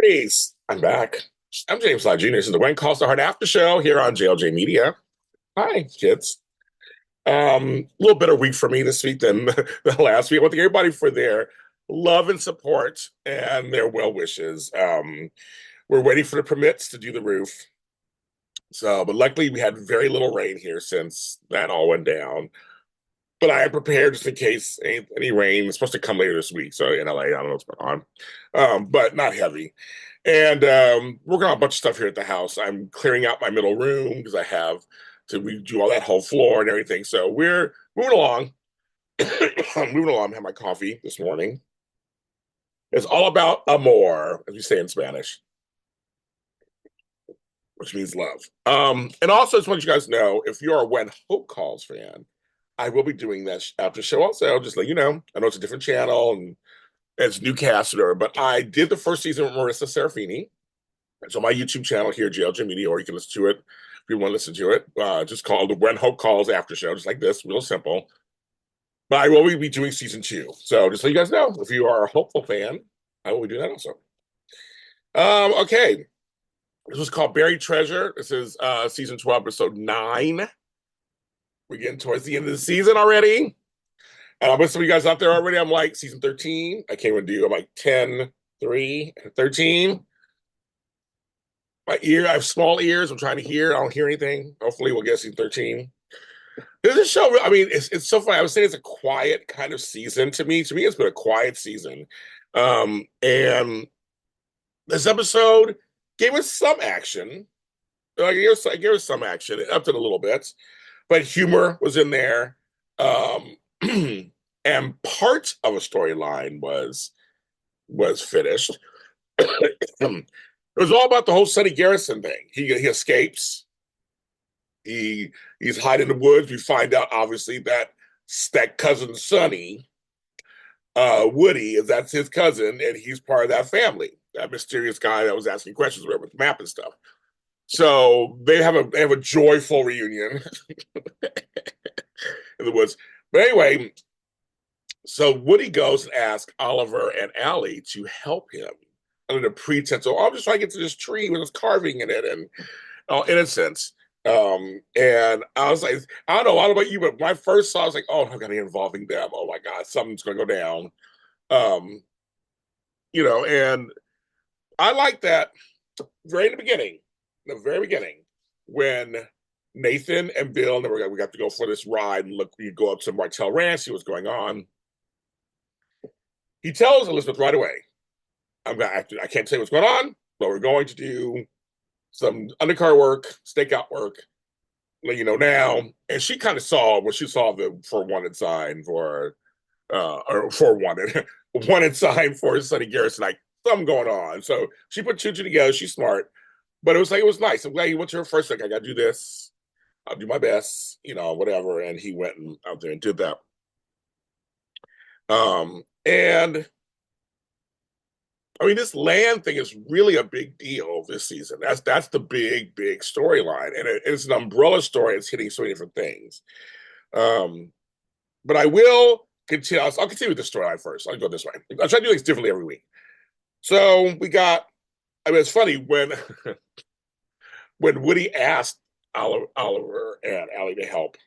Peace. I'm back. I'm James Lott Jr. This is the When Calls the Heart Aftershow here on JLJ Media. Hi, kids. A little better week for me this week than the last week. I want to thank everybody for their love and support and their well wishes. We're waiting for the permits to do the roof. But luckily we had very little rain here since that all went down. But I am prepared just in case any rain is supposed to come later this week. So in LA, I don't know what's going on, but not heavy. And working on a bunch of stuff here at the house. I'm clearing out my middle room because I have to redo all that whole floor and everything. So we're moving along. I'm moving along. I had my coffee this morning. It's all about amor, as we say in Spanish, which means love. And also, just want you guys to know if you're a When Hope Calls fan, I will be doing that after show also. Just let you know. I know it's a different channel and it's new caster, but I did the first season with Marissa Serafini. It's on my YouTube channel here, JLJ Media, or you can listen to it if you want to listen to it. Just called the When Hope Calls After Show, just like this, real simple. But I will be doing season 2. So just so you guys know, if you are a hopeful fan, I will be doing that also. Okay. This was called Buried Treasure. This is season 12, episode 9. We're getting towards the end of the season already. With some of you guys out there already, I'm like season 13. I can't even do, I'm like 10, 3, 13. My ear, I have small ears. I'm trying to hear. I don't hear anything. Hopefully, we'll get season 13. This is a show. I mean, it's so funny. I would say it's a quiet kind of season to me. To me, it's been a quiet season. And this episode gave us some action. Gave us some action. It upped it a little bit, but humor was in there. And part of a storyline was finished. It was all about the whole Sunny Garrison thing. He escapes. He's hiding in the woods. We find out obviously that cousin Sunny, Woody, that's his cousin, and he's part of that family. That mysterious guy that was asking questions with the map and stuff. So they have a joyful reunion in the woods. But anyway, so Woody goes and asks Oliver and Allie to help him under the pretense of, oh, I'm just trying to get to this tree with this carving in it and all innocence. And I was like, I don't know, I don't know about you, but when I first saw, I was like, oh, I'm gonna be involving them. Oh my God, something's gonna go down. Um, and I like that very in the very beginning, when Nathan and Bill, and then we got to go for this ride and look, we go up to Martell Ranch, see what's going on. He tells Elizabeth right away, I can't say what's going on, but we're going to do some undercar work, stakeout work, let you know now. And she kind of saw when she saw the for wanted sign for or for wanted wanted sign for Sunny Garrison, like something going on. So she put two together. She's smart, but it was nice. I'm glad he went to her first. Like, I got to do this. I'll do my best, whatever. And he went out there and did that. And I mean, this land thing is really a big deal this season. That's the big storyline, and it's an umbrella story. It's hitting so many different things. But I will continue. I'll continue with the storyline first. I'll go this way. I'll try to do things differently every week. So we got. I mean, it's funny when when Woody asked Oliver and Allie to help.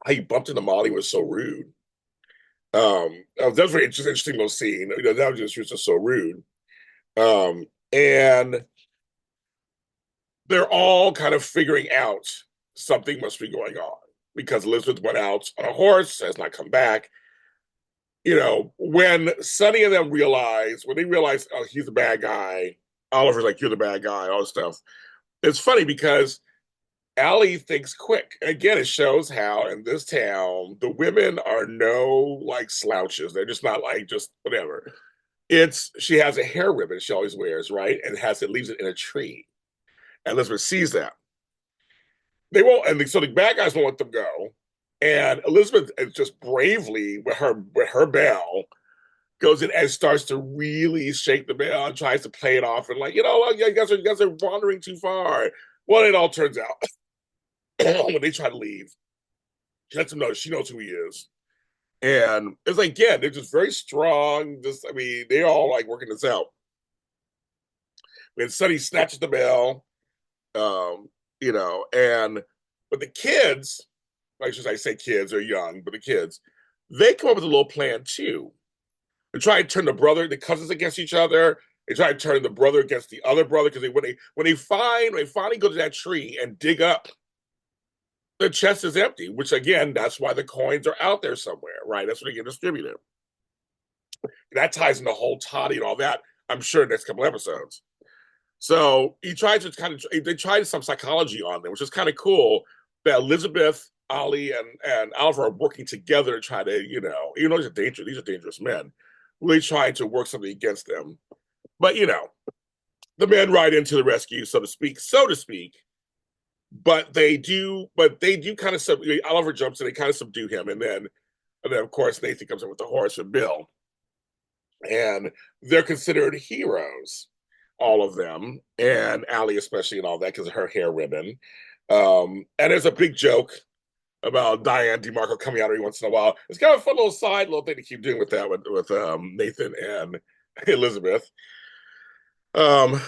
How he bumped into Molly was so rude. That was very interesting little scene. That was just so rude. And they're all kind of figuring out something must be going on because Elizabeth went out on a horse, has not come back. When Sunny and them when they realize, oh, he's the bad guy, Oliver's like, you're the bad guy, all this stuff. It's funny because Allie thinks quick. And again, it shows how in this town the women are no like slouches. They're just not like just whatever. She has a hair ribbon she always wears, right? And leaves it in a tree. And Elizabeth sees that. They won't, and so the bad guys won't let them go. And Elizabeth is just bravely with her bell goes in and starts to really shake the bell and tries to play it off and like, you guys are wandering too far. Well, it all turns out when they try to leave, she lets him know she knows who he is. And it's like, yeah, they're just very strong. I mean, they're all like working this out. when Sunny snatches the bell, um, and but the kids, like should I say kids are young, but the kids, they come up with a little plan too. They try to turn the cousins against each other. They try to turn the brother against the other brother because when they finally go to that tree and dig up, the chest is empty. Which again, that's why the coins are out there somewhere, right? That's when they get distributed. That ties in the whole toddy and all that. I'm sure next couple episodes. So he tries to they tried some psychology on them, which is kind of cool. That Elizabeth, Ali, and Oliver are working together to try to, even though these are dangerous men, really trying to work something against them. But the men ride into the rescue, so to speak. But they do kind of Oliver jumps in, they kind of subdue him, and then of course Nathan comes in with the horse and Bill, and they're considered heroes, all of them, and Allie especially, and all that because of her hair ribbon. And there's a big joke about Diane DeMarco coming out every once in a while. It's kind of a fun little thing to keep doing with that with Nathan and Elizabeth. Um,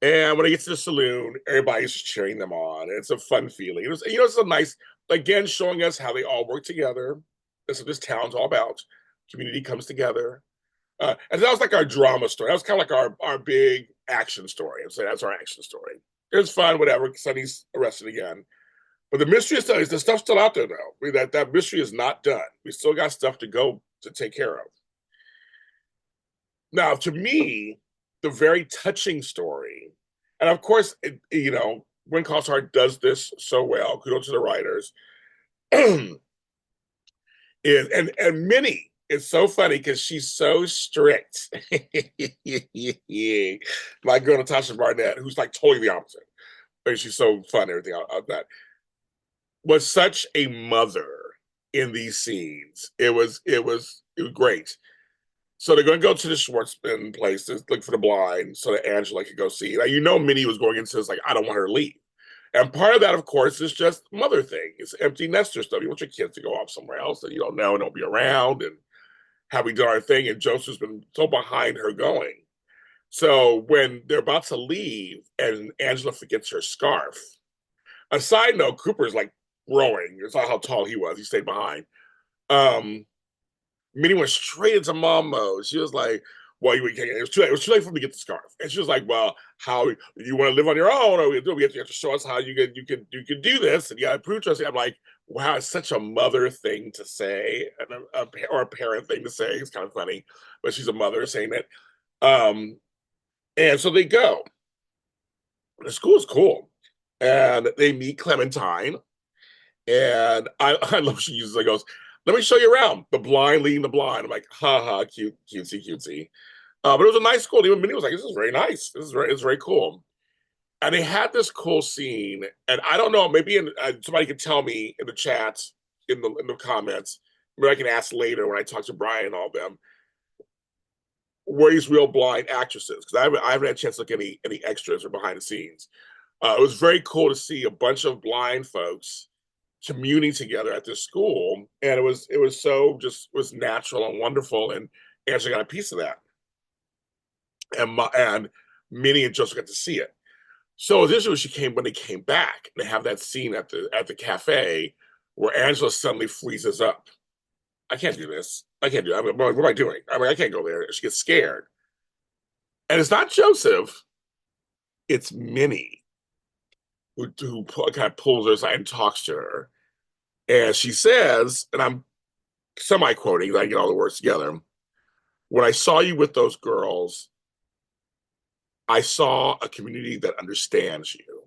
and when he gets to the saloon, everybody's just cheering them on. It's a fun feeling. It's a nice, again, showing us how they all work together. That's what this town's all about. Community comes together. And that was like our drama story. That was kind of like our big action story. And so that's our action story. It was fun, whatever. Sonny's arrested again. But the mystery is the stuff's still out there, though. That mystery is not done. We still got stuff to go to take care of. Now, to me, the very touching story, and of course, Gwen Costard does this so well. Kudos to the writers. And Minnie is so funny because she's so strict. My girl Natasha Barnett, who's like totally the opposite. And she's so fun, everything out that was such a mother in these scenes. It was great. So they're going to go to the Schwartzman place to look for the blind so that Angela could go see. Now, Minnie was going into this like, I don't want her to leave. And part of that, of course, is just mother thing. It's empty nester stuff. You want your kids to go off somewhere else that you don't know and don't be around and have we done our thing. And Joseph's been so behind her going. So when they're about to leave and Angela forgets her scarf, a side note, Cooper's like growing. It's not how tall he was. He stayed behind. Minnie went straight into mom mode. She was like, well, it was too late. It was too late for me to get the scarf. And she was like, well, how you want to live on your own? Or we have to show us how you could do this. And you got to prove to us. I'm like, wow, it's such a mother thing to say, or a parent thing to say. It's kind of funny, but she's a mother saying that. And so they go. The school is cool. And they meet Clementine. And I love she uses, goes, let me show you around. The blind leading the blind. I'm like, ha ha, cute, cutesy, cutesy. But it was a nice school. Even Minnie was like, this is very nice. It's very cool. And they had this cool scene. And I don't know, maybe somebody could tell me in the chat, in the comments, but I can ask later when I talk to Brian and all of them, were these real blind actresses? Because I haven't had a chance to look at any extras or behind the scenes. It was very cool to see a bunch of blind folks communing together at this school, and it was so just was natural and wonderful, and Angela got a piece of that, and Minnie and Joseph got to see it. So this was when they came back. They have that scene at the cafe where Angela suddenly freezes up. I can't do this. I can't do it. What am I doing? I can't go there. She gets scared, and it's not Joseph. It's Minnie who kind of pulls her aside and talks to her. And she says, and I'm semi-quoting, I get all the words together. When I saw you with those girls, I saw a community that understands you.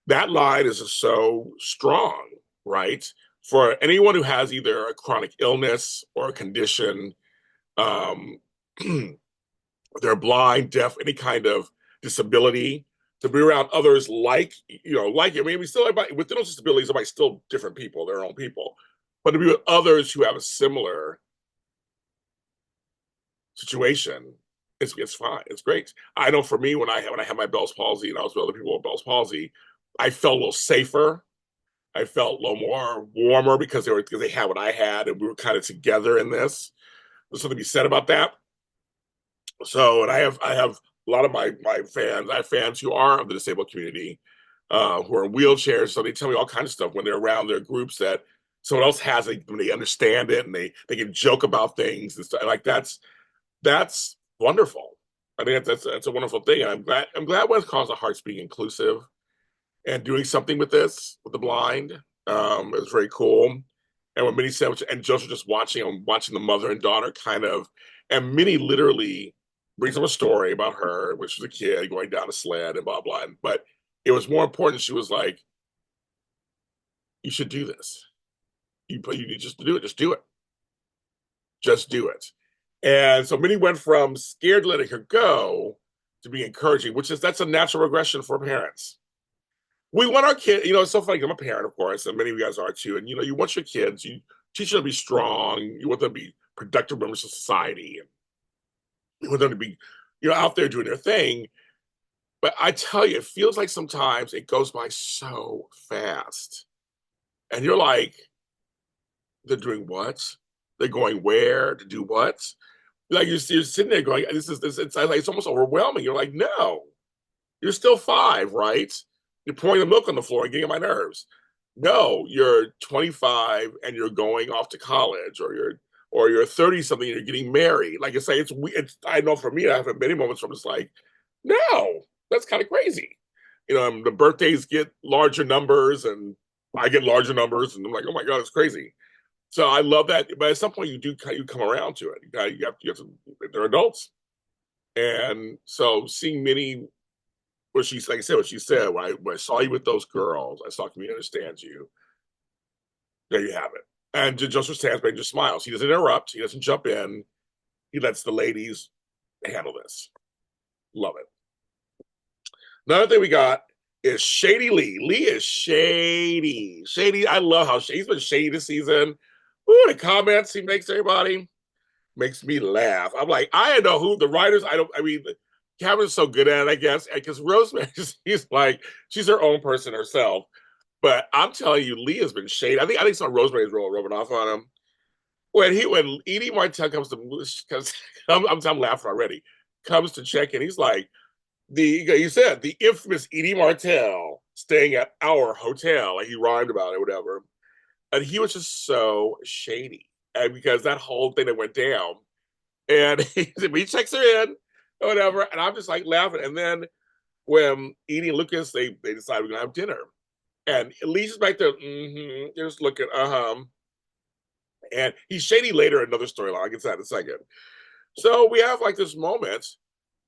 That line is just so strong, right? For anyone who has either a chronic illness or a condition, they're blind, deaf, any kind of disability, to be around others like you. I mean, we still everybody within those disabilities, everybody's still different people, their own people. But to be with others who have a similar situation, it's fine. It's great. I know for me, when I had my Bell's palsy and I was with other people with Bell's palsy, I felt a little safer. I felt a little more warmer because they had what I had, and we were kind of together in this. There's something to be said about that. So, and I have a lot of my fans, I have fans who are of the disabled community, who are in wheelchairs. So they tell me all kinds of stuff when they're around their groups that someone else has it, when they understand it and they can joke about things and stuff. Like that's wonderful. I think that's a wonderful thing. And I'm glad West Cause of Hearts being inclusive and doing something with this with the blind. It was very cool. And when Minnie said, and Joseph just watching the mother and daughter kind of, and Minnie literally brings up a story about her, which was a kid going down a sled and blah blah. But it was more important. She was like, "You should do this. You need just to do it. Just do it. Just do it." And so Minnie went from scared letting her go to be encouraging, which is that's a natural regression for parents. We want our kid, it's so funny. I'm a parent, of course, and many of you guys are too. And you want your kids, you teach them to be strong, you want them to be productive members of society, and you want them to be, out there doing their thing. But I tell you, it feels like sometimes it goes by so fast. And you're like, they're doing what? They're going where to do what? Like you're sitting there going, it's almost overwhelming. You're like, no, you're still 5, right? You're pouring the milk on the floor and getting on my nerves. No, you're 25 and you're going off to college, or you're 30 something and you're getting married. Like I say, it's I know for me, I have many moments where I'm just like, no, that's kind of crazy. The birthdays get larger numbers and I get larger numbers, and I'm like, oh my God, it's crazy. So I love that. But at some point, you come around to it. You have to. They're adults, and so seeing many. What she like I said, what she said when I saw you with those girls, I saw community understands you. There you have it. And Joseph Stansberg just smiles. He doesn't interrupt. He doesn't jump in. He lets the ladies handle this. Love it. Another thing we got is Shady Lee. Lee is shady. Shady. I love how he's been shady this season. Ooh, the comments he makes to everybody makes me laugh. I'm like, I don't know who the writers. I mean, Cameron's so good at it, I guess, because Rosemary, she's like, she's her own person herself. But I'm telling you, Lee has been shady. I think some of Rosemary's rubbing off on him. When Edie Martell comes to, because I'm laughing already, comes to check in, he's like, you said the infamous Edie Martell staying at our hotel, like he rhymed about it, whatever. And he was just so shady, and because that whole thing that went down, and he checks her in, or whatever, and I'm just like laughing. And then when Edie and Lucas they decide we're gonna have dinner, and Lisa's back there, just looking, and he's shady later in another storyline. I'll get to that in a second. So we have like this moment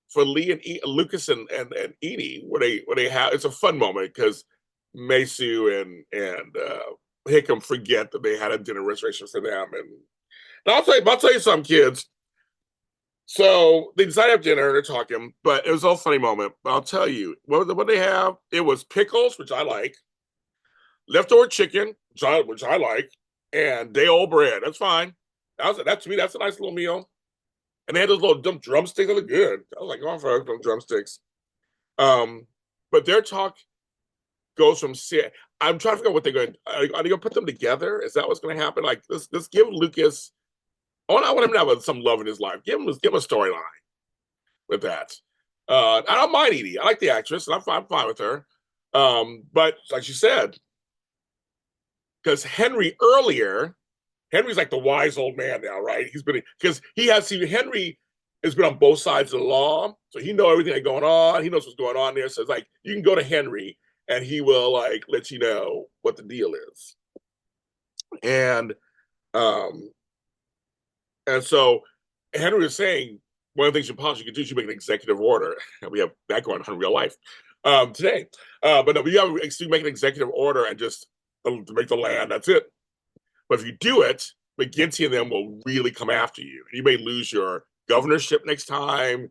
for Lee and Lucas and Edie where they have it's a fun moment because Mesu and Hickam forget that they had a dinner reservation for them, and I'll tell you something, kids. So they decided to have dinner. They're talking, but it was all a funny moment. But I'll tell you what they have. It was pickles, which I like, leftover chicken, which I like, and day old bread. That's fine. That to me, that's a nice little meal. And they had those little dumb drumsticks that look good. I was like, going for those drumsticks. But their talk goes from I'm trying to figure out what they're going. Are they going to put them together? Is that what's going to happen? Like, let's give Lucas. I want him to have some love in his life. Give him a storyline with that. I don't mind Edie. I like the actress, and I'm fine with her. But like you said, because Henry's like the wise old man now, right? Henry has been on both sides of the law, so he knows everything that's going on. He knows what's going on there. So it's like you can go to Henry, and he will like let you know what the deal is. And so Henry was saying one of the things in politics you can do is you make an executive order. We have that going on in real life today. But no, you make an executive order and just to make the land. That's it. But if you do it, McGinty and them will really come after you. You may lose your governorship next time,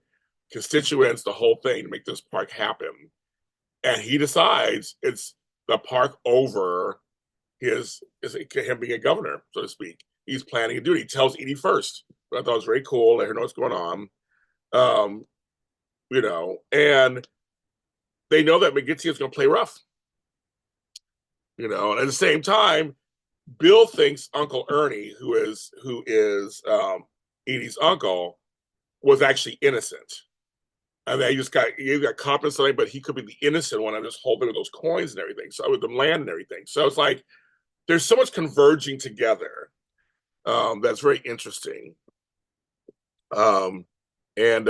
constituents, the whole thing to make this park happen. And he decides it's the park over him being a governor, so to speak. He's planning to do it. He tells Edie first, but I thought it was very cool. Let her know what's going on. And they know that McGinty is going to play rough. And at the same time, Bill thinks Uncle Ernie, who is Edie's uncle, was actually innocent. and then he got caught in something, but he could be the innocent one. I'm just holding those coins and everything. So with the land and everything. So it's like there's so much converging together. That's very interesting. Um, and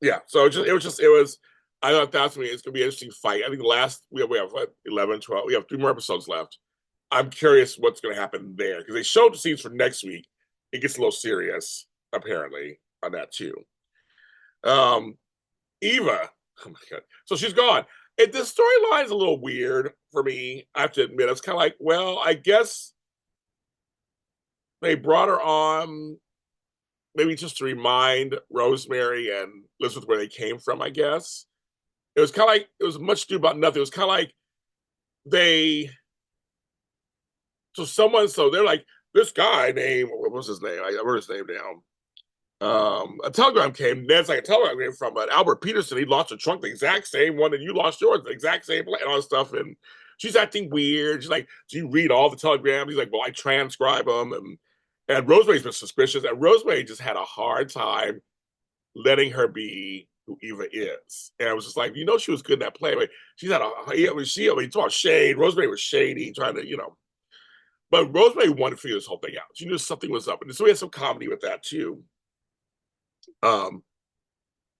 yeah, so it was. I thought that's me. It's gonna be an interesting fight. I think the last we have what, 11, 12. We have 3 more episodes left. I'm curious what's gonna happen there because they showed the scenes for next week. It gets a little serious apparently on that too. Um, Eva, oh my god, so she's gone. The storyline is a little weird for me. I have to admit, it's kind of like, well, I guess they brought her on maybe just to remind Rosemary and Elizabeth where they came from. I guess it was kind of like it was much ado about nothing. It was kind of like they so they're like this guy named what was his name? I wrote his name down. A telegram came. That's like a telegram came from Albert Peterson. He lost a trunk, the exact same one that you lost yours, the exact same and all this stuff. And she's acting weird. She's like, "Do you read all the telegrams?" He's like, "Well, I transcribe them." And Rosemary's been suspicious. And Rosemary just had a hard time letting her be who Eva is. And I was just like, she was good in that play. But she's had talk about shade. Rosemary was shady, trying to. But Rosemary wanted to figure this whole thing out. She knew something was up. And so we had some comedy with that too. Um,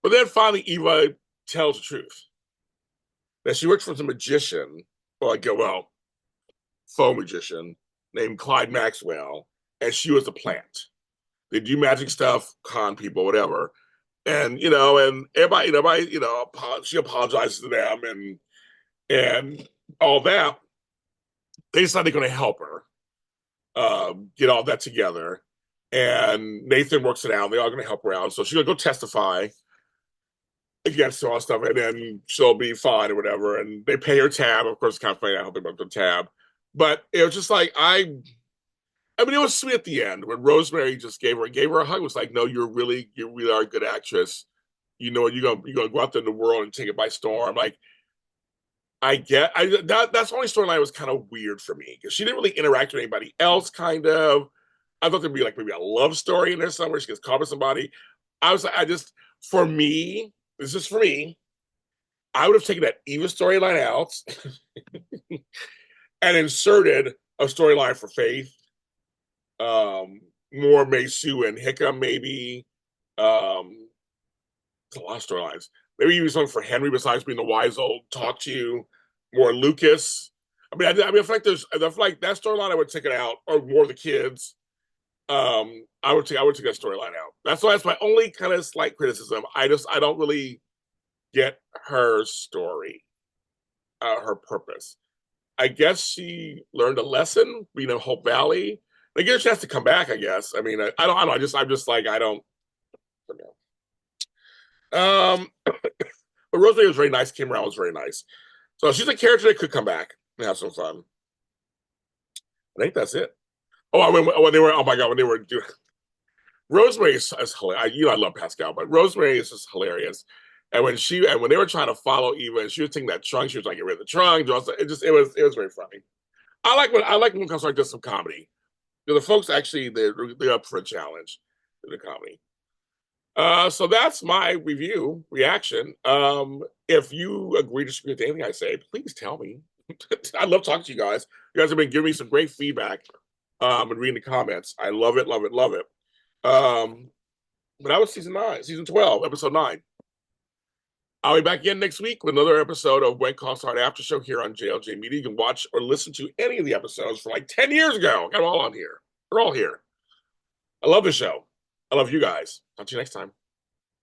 but then finally Eva tells the truth that she works for some magician, or faux magician named Clyde Maxwell, and she was a plant. They do magic stuff, con people, whatever. And everybody, she apologizes to them and all that. They decide they're going to help her get all that together. And Nathan works it out. They're all going to help her out. So she's going to go testify against all stuff, and then she'll be fine or whatever. And they pay her tab. Of course, it's kind of funny. I hope they about the tab. But it was just like, I mean, it was sweet at the end when Rosemary just gave her a hug. It was like, no, you really are a good actress. You're gonna go out there in the world and take it by storm. Like, that's the only storyline that was kind of weird for me because she didn't really interact with anybody else. Kind of, I thought there'd be like maybe a love story in there somewhere. She gets caught with somebody. I was like, for me, this is for me. I would have taken that Eva storyline out and inserted a storyline for Faith, more Maysu and Hickam, maybe. It's a lot of storylines. Maybe even something for Henry besides being the wise old talk to you, more Lucas. I feel like I feel like that storyline I would take it out, or more the kids. I would take that storyline out. That's my only kind of slight criticism. I don't really get her story, her purpose. I guess she learned a lesson, being in Hope Valley. They get a chance to come back, I guess. I mean, I don't know. I'm just like, I don't know. But Rosemary was very nice. Kim Brown was very nice. So she's a character that could come back and have some fun. I think that's it. Oh my God, when they were doing Rosemary is hilarious. I love Pascal, but Rosemary is just hilarious. And when they were trying to follow Eva, and she was taking that trunk, she was like, "Get rid of the trunk." It was very funny. I like when comes like just some comedy. The folks actually they're up for a challenge in the comedy. So that's my reaction. If you agree to disagree with anything I say, please tell me. I love talking to you guys. You guys have been giving me some great feedback and reading the comments. I love it, love it, love it. But that was season 12, episode 9. I'll be back again next week with another episode of When Calls Hard After Show here on JLJ Media. You can watch or listen to any of the episodes from like 10 years ago. Got them all on here. They're all here. I love the show. I love you guys. Talk to you next time.